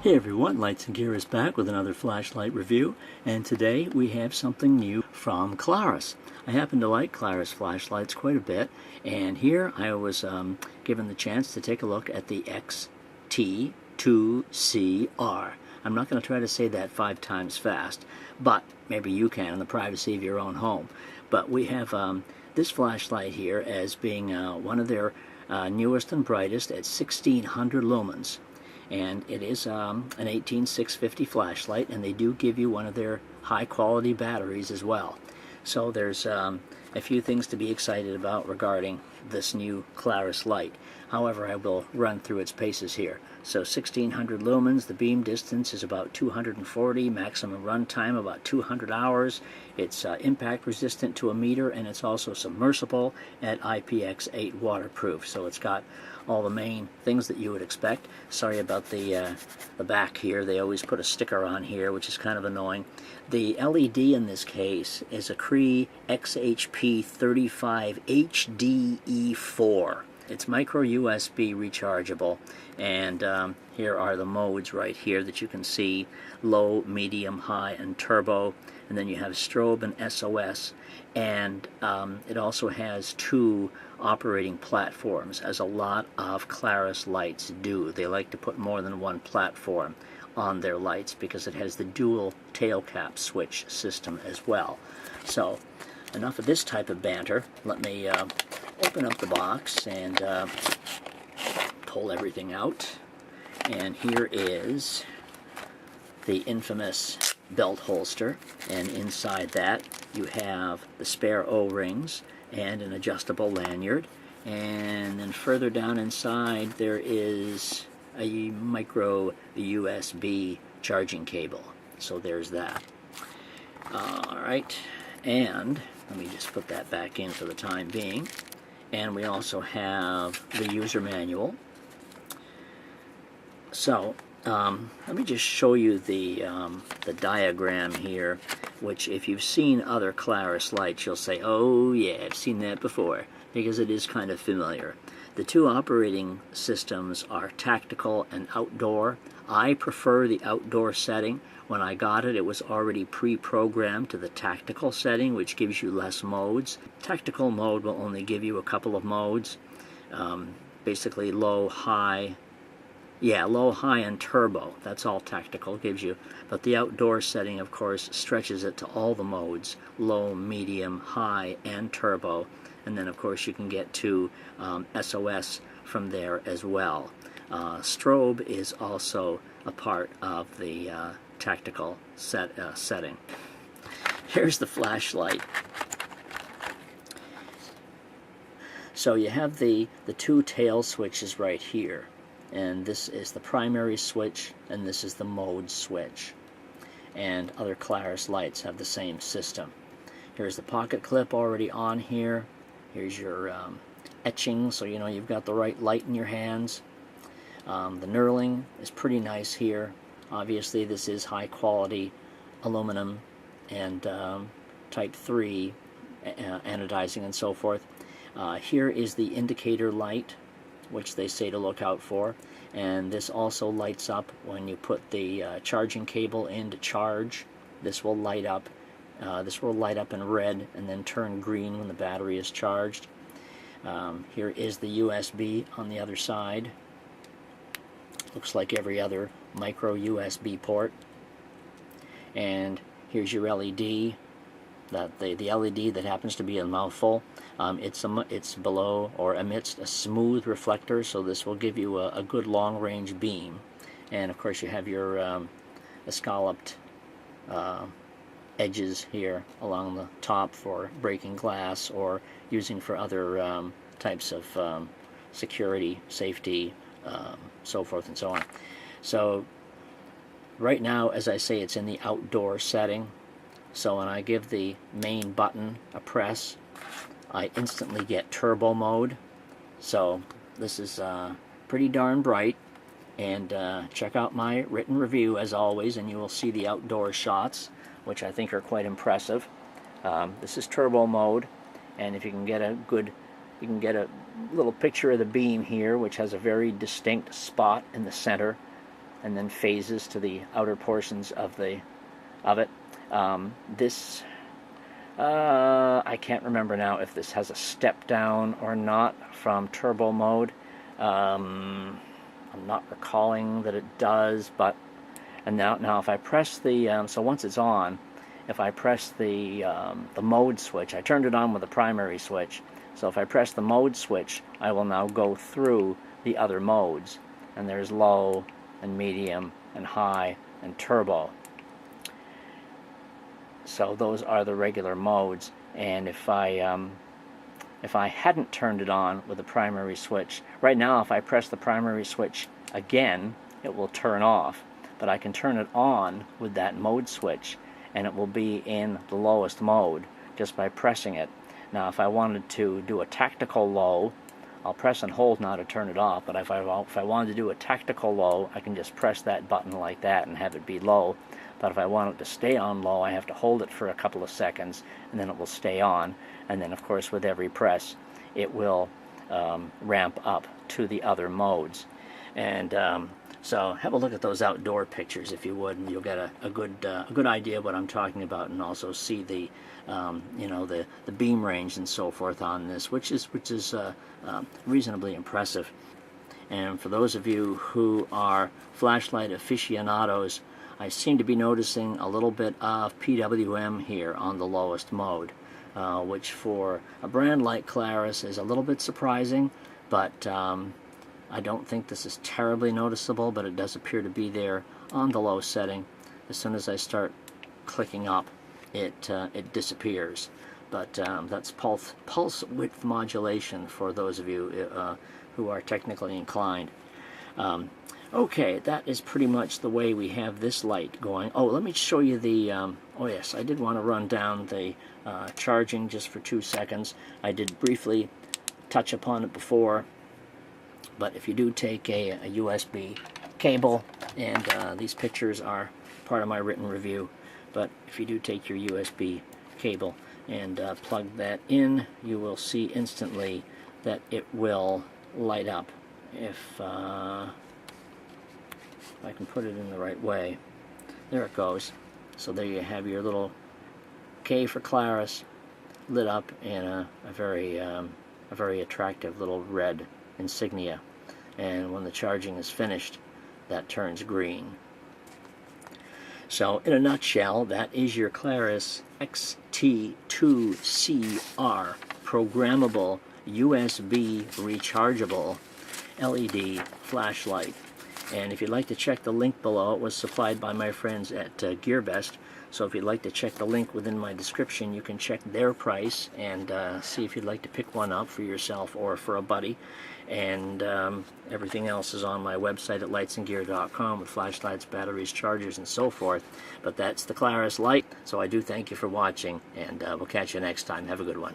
Hey everyone, Lights and Gear is back with another flashlight review, and today we have something new from Klarus. I happen to like Klarus flashlights quite a bit, and here I was given the chance to take a look at the XT2CR. I'm not going to try to say that 5 times fast, but maybe you can in the privacy of your own home. But we have this flashlight here as being one of their newest and brightest at 1600 lumens. And it is an 18650 flashlight, and they do give you one of their high quality batteries as well. So there's a few things to be excited about regarding this new Klarus light. However, I will run through its paces here. So 1600 lumens, the beam distance is about 240, maximum run time about 200 hours. It's impact resistant to a meter, and it's also submersible at IPX8 waterproof. So it's got all the main things that you would expect. Sorry about the back here. They always put a sticker on here, which is kind of annoying. The LED in this case is a CREE XHP-35 HD LED. It's micro USB rechargeable, and here are the modes right here that you can see: low, medium, high, and turbo. And then you have strobe and SOS, and it also has 2 operating platforms, as a lot of Klarus lights do. They like to put more than one platform on their lights because it has the dual tail cap switch system as well. So enough of this type of banter. Let me open up the box and pull everything out. And here is the infamous belt holster, and inside that you have the spare O-rings and an adjustable lanyard, and then further down inside there is a micro USB charging cable. So there's that. Alright, and let me just put that back in for the time being. And we also have the user manual. So let me just show you the diagram here, which if you've seen other Klarus lights, you'll say, oh yeah, I've seen that before, because it is kind of familiar. The 2 operating systems are tactical and outdoor. I prefer the outdoor setting. When I got it, it was already pre-programmed to the tactical setting, which gives you less modes. Tactical mode will only give you a couple of modes, basically low, high. Yeah, low, high, and turbo. That's all tactical gives you. But the outdoor setting, of course, stretches it to all the modes: low, medium, high, and turbo. And then, of course, you can get to SOS from there as well. Strobe is also a part of the tactical setting. Here's the flashlight. So you have the 2 tail switches right here. And this is the primary switch, and this is the mode switch. And other Klarus lights have the same system. Here's the pocket clip already on here. Here's your etching, so you know you've got the right light in your hands. The knurling is pretty nice here. Obviously this is high quality aluminum and type 3 anodizing and so forth. Here is the indicator light, which they say to look out for, and this also lights up when you put the charging cable in to charge. This will light up. This will light up in red and then turn green when the battery is charged. Here is the USB on the other side. Looks like every other micro USB port. And here's your LED. The LED that happens to be a mouthful. It's below or amidst a smooth reflector, so this will give you a good long-range beam. And of course you have your scalloped edges here along the top for breaking glass or using for other types of security, safety, so forth and so on. So right now, as I say, it's in the outdoor setting. So when I give the main button a press, I instantly get turbo mode. So this is pretty darn bright. And check out my written review as always, and you will see the outdoor shots, which I think are quite impressive. This is turbo mode, and if you can get a little picture of the beam here, which has a very distinct spot in the center and then phases to the outer portions of it. This I can't remember now if this has a step down or not from turbo mode. I'm not recalling that it does, but and now if I press the so once it's on, if I press the mode switch, I turned it on with the primary switch. So if I press the mode switch, I will now go through the other modes, and there's low and medium and high and turbo. So those are the regular modes, and if I hadn't turned it on with the primary switch, right now if I press the primary switch again, it will turn off, but I can turn it on with that mode switch, and it will be in the lowest mode just by pressing it. Now if I wanted to do a tactical low, I'll press and hold now to turn it off, but if I wanted to do a tactical low, I can just press that button like that and have it be low. But if I want it to stay on low, I have to hold it for a couple of seconds, and then it will stay on. And then, of course, with every press, it will ramp up to the other modes. And so have a look at those outdoor pictures, if you would, and you'll get a good idea of what I'm talking about, and also see the the beam range and so forth on this, which is reasonably impressive. And for those of you who are flashlight aficionados, I seem to be noticing a little bit of PWM here on the lowest mode, which for a brand like Klaris is a little bit surprising, but I don't think this is terribly noticeable, but it does appear to be there on the low setting. As soon as I start clicking up, it disappears. But that's pulse width modulation for those of you who are technically inclined. Okay, that is pretty much the way we have this light going. Oh, let me show you the, oh yes, I did want to run down the charging just for 2 seconds. I did briefly touch upon it before, but if you do take a USB cable, and these pictures are part of my written review, but if you do take your USB cable and plug that in, you will see instantly that it will light up. If I can put it in the right way. There it goes. So there you have your little K for Klaris lit up in a very attractive little red insignia. And when the charging is finished, that turns green. So in a nutshell, that is your Klaris XT2CR programmable USB rechargeable LED flashlight. And if you'd like to check the link below, it was supplied by my friends at GearBest. So if you'd like to check the link within my description, you can check their price and see if you'd like to pick one up for yourself or for a buddy. And everything else is on my website at lightsandgear.com with flashlights, batteries, chargers, and so forth. But that's the Klaris light. So I do thank you for watching, and we'll catch you next time. Have a good one.